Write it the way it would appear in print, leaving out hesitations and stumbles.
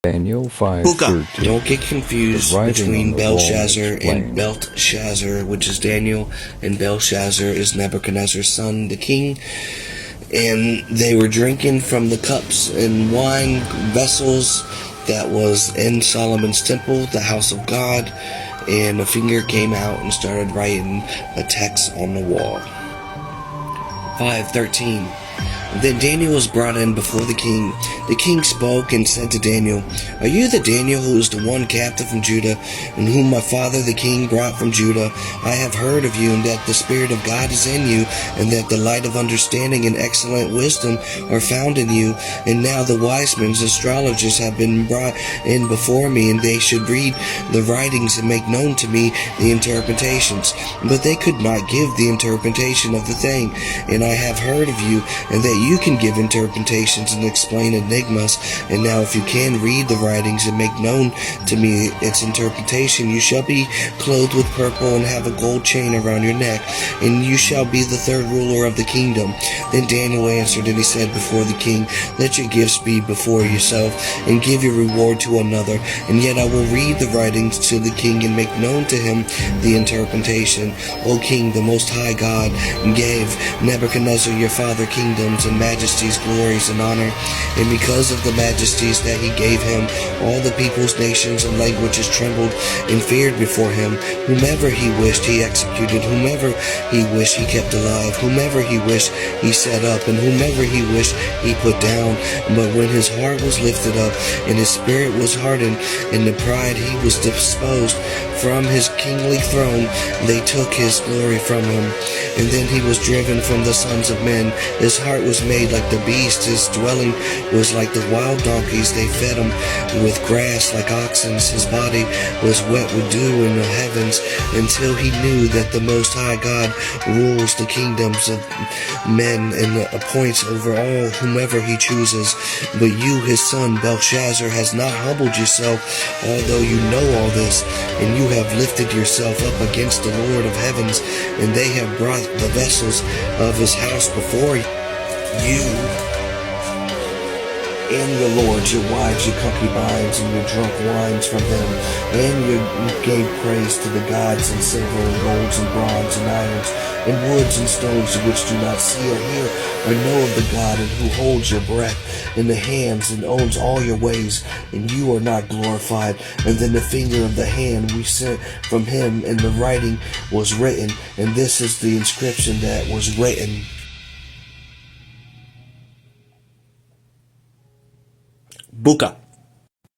Daniel Buka. 5:13. Don't get confused between Belshazzar and Belteshazzar, which is Daniel, and Belshazzar is Nebuchadnezzar's son, the king. And they were drinking from the cups and wine vessels that was in Solomon's temple, the house of God, and a finger came out and started writing a text on the wall. 5:13. Then Daniel was brought in before the king. The king spoke and said to Daniel, "Are you the Daniel who is the one captive from Judah, and whom my father the king brought from Judah? I have heard of you, and that the Spirit of God is in you, and that the light of understanding and excellent wisdom are found in you. And now the wise men, astrologers, have been brought in before me, and they should read the writings and make known to me the interpretations. But they could not give the interpretation of the thing. And I have heard of you, and that you can give interpretations and explain enigmas. And now if you can read the writings and make known to me its interpretation, you shall be clothed with purple and have a gold chain around your neck, and you shall be the third ruler of the kingdom." Then Daniel answered and he said before the king, "Let your gifts be before yourself, and give your reward to another, and yet I will read the writings to the king and make known to him the interpretation. O king, the most high God gave Nebuchadnezzar your father kingdoms and majesties, glories, and honor. And because of the majesties that he gave him, all the peoples, nations, and languages trembled and feared before him. Whomever he wished he executed, whomever he wished he kept alive, whomever he wished he set up, and whomever he wished he put down. But when his heart was lifted up, and his spirit was hardened, and the pride he was disposed from his kingly throne, they took his glory from him. And then he was driven from the sons of men. His heart was made like the beast, his dwelling was like the wild donkeys. They fed him with grass like oxen. His body was wet with dew in the heavens, until he knew that the Most High God rules the kingdoms of men and appoints over all whomever he chooses. But you, his son Belshazzar, has not humbled yourself, although you know all this, and you have lifted yourself up against the Lord of heavens, and they have brought the vessels of his house before you, and your lords, your wives, your concubines, and your drunk wines from them, and you gave praise to the gods in silver and golds and bronze and irons and woods and stones, which do not see or hear or know of the God, and who holds your breath in the hands and owns all your ways, and you are not glorified." And then the finger of the hand we sent from him, and the writing was written, and this is the inscription that was written. Buka.